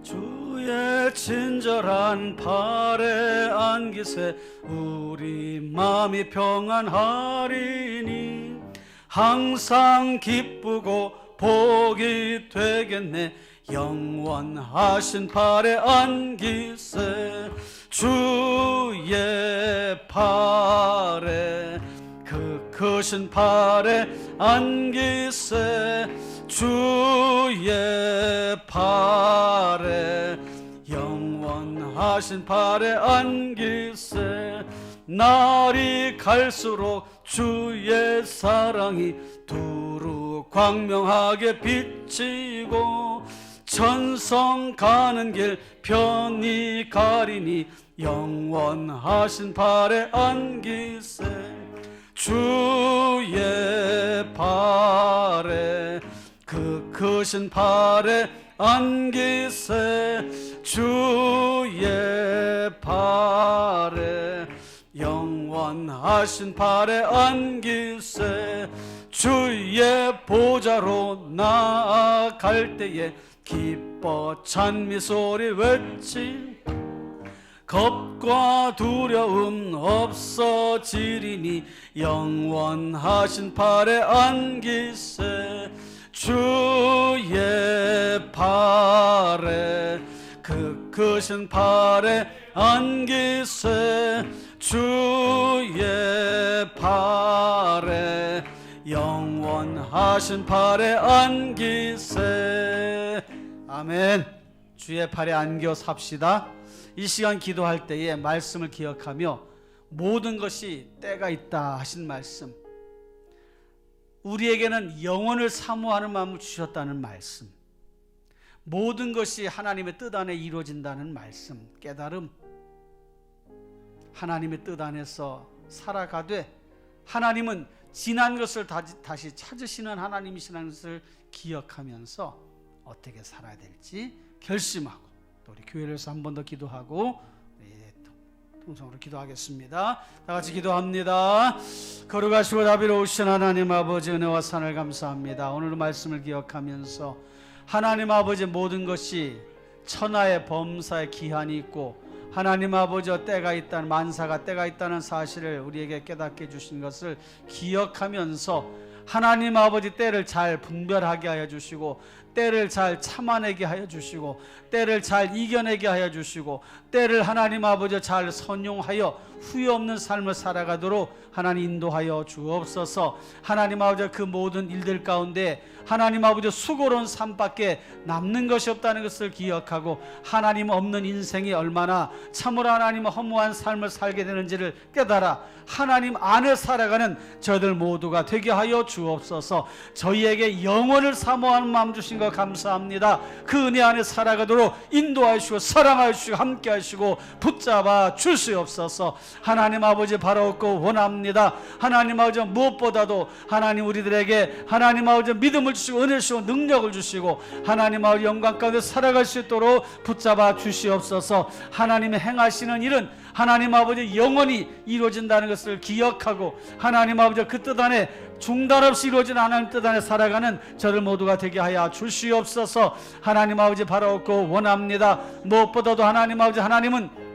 주의 친절한 팔에 안기세 우리 마음이 평안하리니 항상 기쁘고 복이 되겠네. 영원하신 팔에 안기세 주의 팔에 그 크신 팔에 안기세 주의 팔에 영원하신 팔에 안기세. 날이 갈수록 주의 사랑이 두루 광명하게 비치고 천성 가는 길 편히 가리니 영원하신 팔에 안기세 주의 팔에 그 크신 팔에 안기세 주의 팔에 영원하신 팔에 안기세. 주의 보좌로 나아갈 때에 기뻐 찬미 소리 외치 겁과 두려움 없어지리니 영원하신 팔에 안기세 주의 팔에 그 크신 팔에 안기세 주의 팔에 영원하신 팔에 안기세. 아멘. 주의 팔에 안겨 삽시다. 이 시간 기도할 때에 말씀을 기억하며 모든 것이 때가 있다 하신 말씀, 우리에게는 영원을 사모하는 마음을 주셨다는 말씀, 모든 것이 하나님의 뜻 안에 이루어진다는 말씀, 깨달음, 하나님의 뜻 안에서 살아가되 하나님은 지난 것을 다시 찾으시는 하나님이시라는 것을 기억하면서 어떻게 살아야 될지 결심하고, 또 우리 교회에서 한 번 더 기도하고 통성으로 기도하겠습니다. 다 같이 기도합니다. 거룩하시고 자비로우신 하나님 아버지, 은혜와 산을 감사합니다. 오늘 말씀을 기억하면서 하나님 아버지, 모든 것이 천하의 범사의 기한이 있고 하나님 아버지 때가 있다는, 만사가 때가 있다는 사실을 우리에게 깨닫게 해주신 것을 기억하면서 하나님 아버지 때를 잘 분별하게 하여 주시고, 때를 잘 참아내게 하여 주시고, 때를 잘 이겨내게 하여 주시고, 때를 하나님 아버지 잘 선용하여 후회 없는 삶을 살아가도록 하나님 인도하여 주옵소서. 하나님 아버지 그 모든 일들 가운데 하나님 아버지 수고로운 삶밖에 남는 것이 없다는 것을 기억하고, 하나님 없는 인생이 얼마나 참으로 하나님 허무한 삶을 살게 되는지를 깨달아 하나님 안에 살아가는 저희들 모두가 되게 하여 주옵소서. 저희에게 영원을 사모하는 마음 주신 것 감사합니다. 그 은혜 안에 살아가도록 인도하시고 사랑하시고 함께 하시고 붙잡아 주시옵소서. 하나님 아버지 바라옵고 원합니다. 하나님 아버지 무엇보다도 하나님 우리들에게 하나님 아버지 믿음을 주시고 은혜를 주시고 능력을 주시고 하나님 아버지 영광 가운데 살아갈 수 있도록 붙잡아 주시옵소서. 하나님의 행하시는 일은 하나님 아버지 영원히 이루어진다는 것을 기억하고 하나님 아버지 그 뜻 안에 중단 없이 이루어진 하나님 뜻 안에 살아가는 저를 모두가 되게 하여 주시옵소서. 하나님 아버지 바라옵고 원합니다. 무엇보다도 하나님 아버지, 하나님은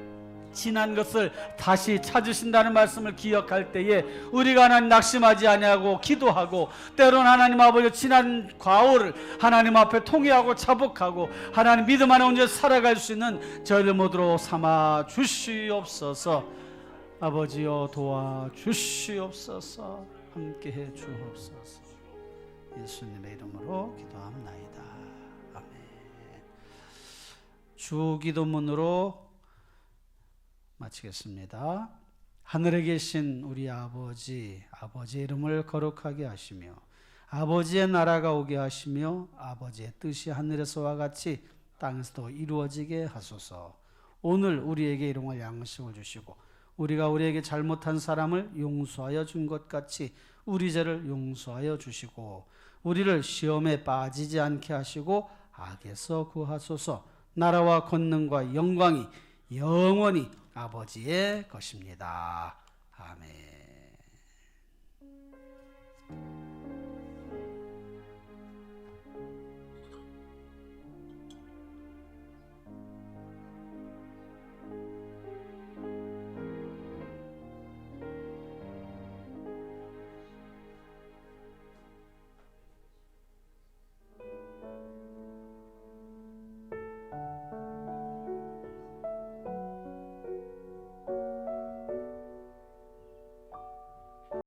지난 것을 다시 찾으신다는 말씀을 기억할 때에 우리가 하나님 낙심하지 아니하고 기도하고, 때로는 하나님 아버지 지난 과오를 하나님 앞에 통회하고 자복하고 하나님 믿음 안에 온전히 살아갈 수 있는 저희들 모두로 삼아 주시옵소서. 아버지여 도와 주시옵소서. 함께해 주옵소서. 예수님의 이름으로 기도합나이다. 아멘. 주 기도문으로 마치겠습니다. 하늘에 계신 우리 아버지, 아버지의 이름을 거룩하게 하시며 아버지의 나라가 오게 하시며 아버지의 뜻이 하늘에서와 같이 땅에서도 이루어지게 하소서. 오늘 우리에게 일용할 양식을 주시고 우리가 우리에게 잘못한 사람을 용서하여 준 것 같이 우리 죄를 용서하여 주시고 우리를 시험에 빠지지 않게 하시고 악에서 구하소서. 나라와 권능과 영광이 영원히 아버지의 것입니다. 아멘.